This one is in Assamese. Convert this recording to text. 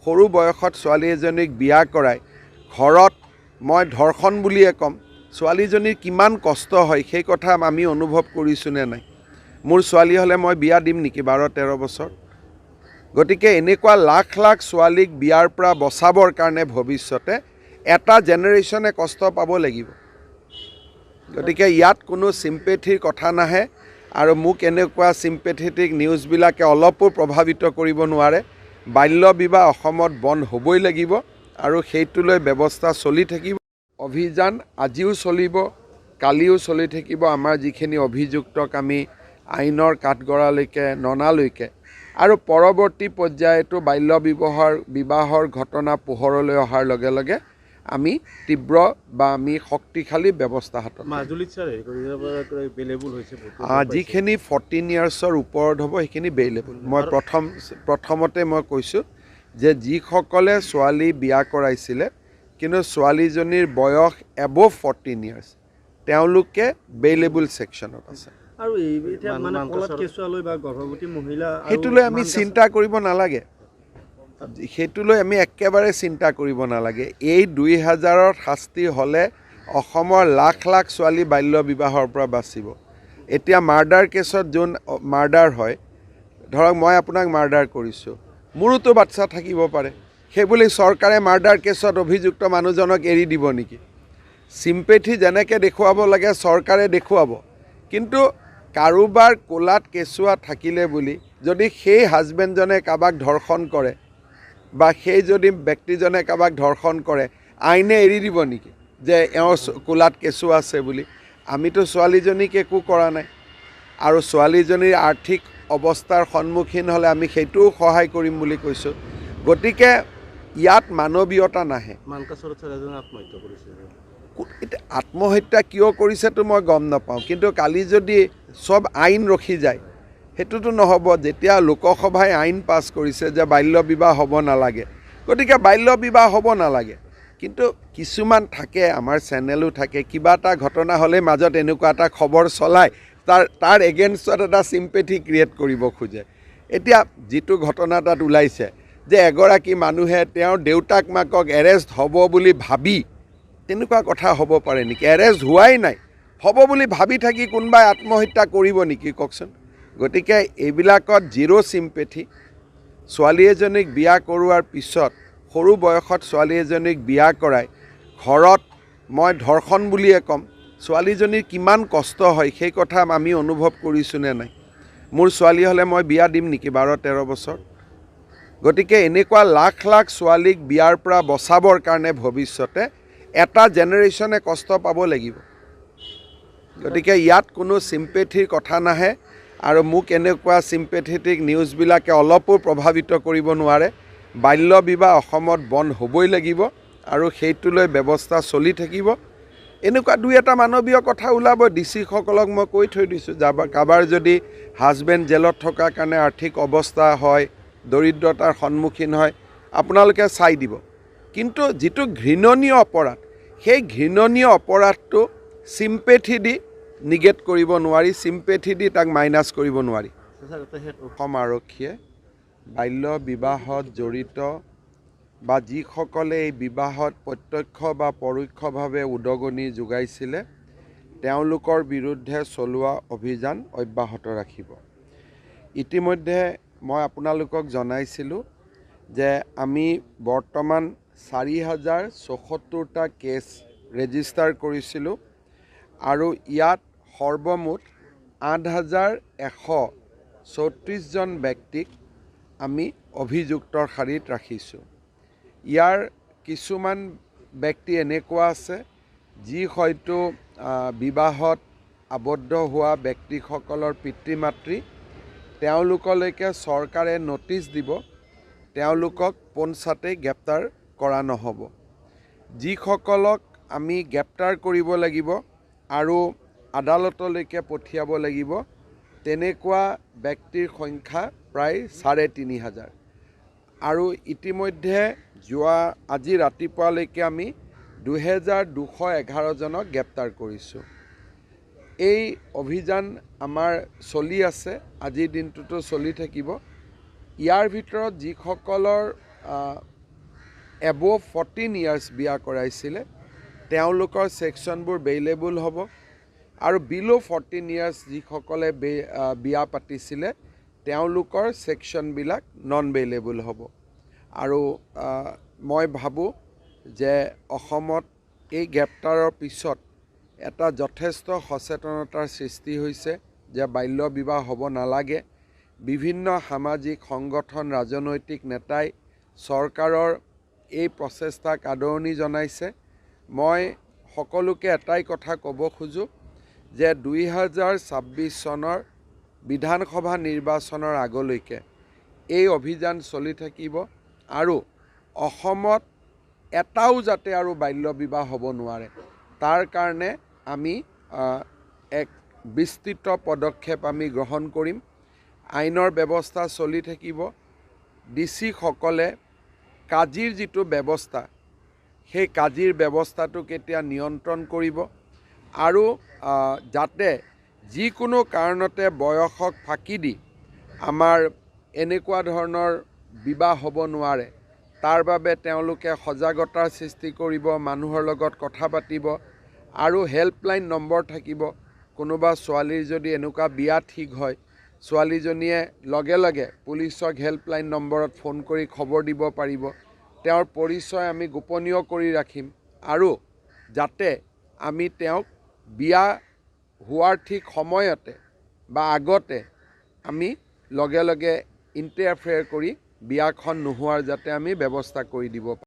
সৰু বয়সত ছোৱালী এজনীক বিয়া কৰাই ঘৰত মই ধৰ্ষণ বুলিয়ে ক'ম ছোৱালীজনীৰ কিমান কষ্ট হয় সেই কথা আমি অনুভৱ কৰিছোঁ নে নাই মোৰ ছোৱালী হ'লে মই বিয়া দিম নেকি 12-13 বছৰ গতিকে এনেকুৱা লাখ লাখ ছোৱালীক বিয়াৰ পৰা বচাবৰ কাৰণে ভৱিষ্যতে এটা জেনেৰেশ্যনে কষ্ট পাব লাগিব গতিকে ইয়াত কোনো সিম্পেথিৰ কথা নাহে আৰু মোক এনেকুৱা সিম্পেথেটিক নিউজবিলাকে অলপো প্ৰভাৱিত কৰিব নোৱাৰে বাল্য বিবাহ অসমত বন্ধ হ'বই লাগিব আৰু সেইটোলৈ ব্যৱস্থা চলি থাকিব অভিযান আজিও চলিব কালিও চলি থাকিব আমাৰ যিখিনি অভিযুক্তক আমি আইনৰ কাঠগড়ালৈকে ননালৈকে আৰু পৰৱৰ্তী পৰ্যায়তো বাল্য বিবাহৰ ঘটনা পোহৰলৈ অহাৰ লগে লগে আমি তীব্ৰ বা আমি শক্তিশালী ব্যৱস্থা হাতত মাজুলীত স্যাৰ বেলেবল হৈছে যিখিনি 14 ইয়াৰ্ছৰ ওপৰত হ'ব সেইখিনি বেলেবল মই প্ৰথমতে মই কৈছোঁ যে যিসকলে ছোৱালী বিয়া কৰাইছিলে কিন্তু ছোৱালীজনীৰ বয়স এবভ 14 ইয়াৰ্ছ তেওঁলোকে বেলেবল ছেকশ্যনত আছে আৰু এতিয়া মানে কলত কেঁচুৱালৈ বা গৰ্ভৱতী মহিলা সেইটোলৈ আমি চিন্তা কৰিব নালাগে সেইটোলৈ আমি একেবাৰে চিন্তা কৰিব নালাগে এই 2000ৰ শাস্তি হ'লে অসমৰ লাখ লাখ ছোৱালী বাল্য বিবাহৰ পৰা বাচিব এতিয়া মাৰ্ডাৰ কেছত যোন মাৰ্ডাৰ হয় ধৰক মই আপোনাক মাৰ্ডাৰ কৰিছোঁ মোৰোতো বাচ্চা থাকিব পাৰে সেইবুলি চৰকাৰে মাৰ্ডাৰ কেছত অভিযুক্ত মানুহজনক এৰি দিব নেকি সিম্পেথি যেনেকৈ দেখুৱাব লাগে চৰকাৰে দেখুৱাব কিন্তু কাৰোবাৰ কোলাত কেঁচুৱা থাকিলে বুলি যদি সেই হাজবেণ্ডজনে কাৰোবাক ধৰ্ষণ কৰে বা সেই যদি ব্যক্তিজনে কাৰোবাক ধৰ্ষণ কৰে আইনে এৰি দিব নেকি যে এওঁৰ কোলাত কেঁচুৱা আছে বুলি আমিতো ছোৱালীজনীক একো কৰা নাই আৰু ছোৱালীজনীৰ আৰ্থিক অৱস্থাৰ সন্মুখীন হ'লে আমি সেইটোও সহায় কৰিম বুলি কৈছোঁ গতিকে ইয়াত মানৱীয়তা নাহে মানকাচৰত এজনে আত্মহত্যা কৰিছে আত্মহত্যা কিয় কৰিছেতো মই গম নাপাওঁ কিন্তু কালি যদি সব আইন ৰখি যায় সেইটোতো নহ'ব যেতিয়া লোকসভাই আইন পাছ কৰিছে যে বাল্য বিবাহ হ'ব নালাগে গতিকে বাল্য বিবাহ হ'ব নালাগে কিন্তু কিছুমান থাকে আমাৰ চেনেলো থাকে কিবা এটা ঘটনা হ'লে মাজত এনেকুৱা এটা খবৰ চলাই তাৰ এগেইনষ্টত এটা সিম্পেথি ক্ৰিয়েট কৰিব খোজে এতিয়া যিটো ঘটনা তাত ওলাইছে যে এগৰাকী মানুহে তেওঁৰ দেউতাক মাকক এৰেষ্ট হ'ব বুলি ভাবি তেনেকুৱা কথা হ'ব পাৰে নেকি এৰেষ্ট হোৱাই নাই হ'ব বুলি ভাবি থাকি কোনোবাই আত্মহত্যা কৰিব নেকি কওকচোন গতিকে এইবিলাকত জিৰ' সিম্পেথি ছোৱালী এজনীক বিয়া কৰোৱাৰ পিছত সৰু বয়সত ছোৱালী এজনীক বিয়া কৰাই ঘৰত মই ধৰ্ষণ বুলিয়ে ক'ম ছোৱালীজনীৰ কিমান কষ্ট হয় সেই কথা আমি অনুভৱ কৰিছোঁ নে নাই মোৰ ছোৱালী হ'লে মই বিয়া দিম নেকি 12-13 বছৰ গতিকে এনেকুৱা লাখ লাখ ছোৱালীক বিয়াৰ পৰা বচাবৰ কাৰণে ভৱিষ্যতে এটা জেনেৰেশ্যনে কষ্ট পাব লাগিব গতিকে ইয়াত কোনো সিম্পেথিৰ কথা নাহে আৰু মোক এনেকুৱা সিম্পেথেটিক নিউজবিলাকে অলপো প্ৰভাৱিত কৰিব নোৱাৰে বাল্য বিবাহ অসমত বন্ধ হ'বই লাগিব আৰু সেইটোলৈ ব্যৱস্থা চলি থাকিব এনেকুৱা দুই এটা মানৱীয় কথা ওলাব ডিচিসকলক মই কৈ থৈ দিছোঁ কাৰোবাৰ যদি হাজবেণ্ড জেলত থকাৰ কাৰণে আৰ্থিক অৱস্থা হয় দৰিদ্ৰতাৰ সন্মুখীন হয় আপোনালোকে চাই দিব কিন্তু যিটো ঘৃণনীয় অপৰাধ সেই ঘৃণনীয় অপৰাধটো সিম্পেথি দি নিগেট কৰিব নোৱাৰি সিম্পেথি দি তাক মাইনাছ কৰিব নোৱাৰি অসম আৰক্ষীয়ে বাল্য বিবাহত জড়িত বা যিসকলে এই বিবাহত প্ৰত্যক্ষ বা পৰোক্ষভাৱে উদগনি যোগাইছিলে তেওঁলোকৰ বিৰুদ্ধে চলোৱা অভিযান অব্যাহত ৰাখিব ইতিমধ্যে মই আপোনালোকক জনাইছিলোঁ যে আমি বৰ্তমান 4074টা কেছ ৰেজিষ্টাৰ কৰিছিলোঁ আৰু ইয়াত সৰ্বমুঠ 8134জন ব্যক্তিক আমি অভিযুক্তৰ শাৰীত ৰাখিছোঁ ইয়াৰ কিছুমান ব্যক্তি এনেকুৱা আছে যি হয়তো বিবাহত আবদ্ধ হোৱা ব্যক্তিসকলৰ পিতৃ মাতৃ তেওঁলোকলৈকে চৰকাৰে নটিচ দিব তেওঁলোকক পোনছাতে গ্ৰেপ্তাৰ কৰা নহ'ব যিসকলক আমি গ্ৰেপ্তাৰ কৰিব লাগিব আৰু আদালতলৈকে পঠিয়াব লাগিব তেনেকুৱা ব্যক্তিৰ সংখ্যা প্ৰায় 3500 আৰু ইতিমধ্যে আজি ৰাতিপুৱালৈকে আমি 2211জনক গ্ৰেপ্তাৰ কৰিছোঁ এই অভিযান আমাৰ চলি আছে আজিৰ দিনটোতো চলি থাকিব ইয়াৰ ভিতৰত যিসকলৰ এবভ 14 ইয়াৰ্ছ বিয়া কৰাইছিলে তেওঁলোকৰ ছেকশ্যনবোৰ বেইলেবল হ'ব আৰু বিল' 14 ইয়াৰ্ছ যিসকলে বিয়া পাতিছিলে তেওঁলোকৰ ছেকশ্যনবিলাক নন বেইলেবল হ'ব আৰু মই ভাবোঁ যে অসমত এই গ্ৰেপ্তাৰৰ পিছত এটা যথেষ্ট সচেতনতাৰ সৃষ্টি হৈছে যে বাল্য বিবাহ হ'ব নালাগে বিভিন্ন সামাজিক সংগঠন ৰাজনৈতিক নেতাই চৰকাৰৰ এই প্ৰচেষ্টাক আদৰণি জনাইছে মই সকলোকে এটাই কথা ক'ব খোজোঁ যে 2026 চনৰ বিধানসভা নিৰ্বাচনৰ আগলৈকে এই অভিযান চলি থাকিব আৰু অসমত এটাও যাতে আৰু বাল্য বিবাহ হ'ব নোৱাৰে তাৰ কাৰণে আমি এক বিস্তৃত পদক্ষেপ আমি গ্ৰহণ কৰিম আইনৰ ব্যৱস্থা চলি থাকিব ডিচি সকলে কাজিৰ যিটো ব্যৱস্থা সেই কাজিৰ ব্যৱস্থাটোক এতিয়া নিয়ন্ত্ৰণ কৰিব আৰু যাতে যিকোনো কাৰণতে বয়সক ফাঁকি দি আমাৰ এনেকুৱা ধৰণৰ বিবাহ হ'ব নোৱাৰে তাৰ বাবে তেওঁলোকে সজাগতাৰ সৃষ্টি কৰিব মানুহৰ লগত কথা পাতিব আৰু হেল্পলাইন নম্বৰ থাকিব কোনোবা ছোৱালীৰ যদি এনেকুৱা বিয়া ঠিক হয় ছোৱালীজনীয়ে লগে লগে পুলিচক হেল্পলাইন নম্বৰত ফোন কৰি খবৰ দিব পাৰিব তেওঁৰ পৰিচয় আমি গোপনীয় কৰি ৰাখিম আৰু যাতে আমি তেওঁক বিয়া হোৱাৰ ঠিক সময়তে বা আগতে আমি লগে লগে ইণ্টাৰফেয়াৰ কৰি বিয়াখন নোহোৱাৰ যাতে আমি ব্যৱস্থা কৰি দিব পাৰোঁ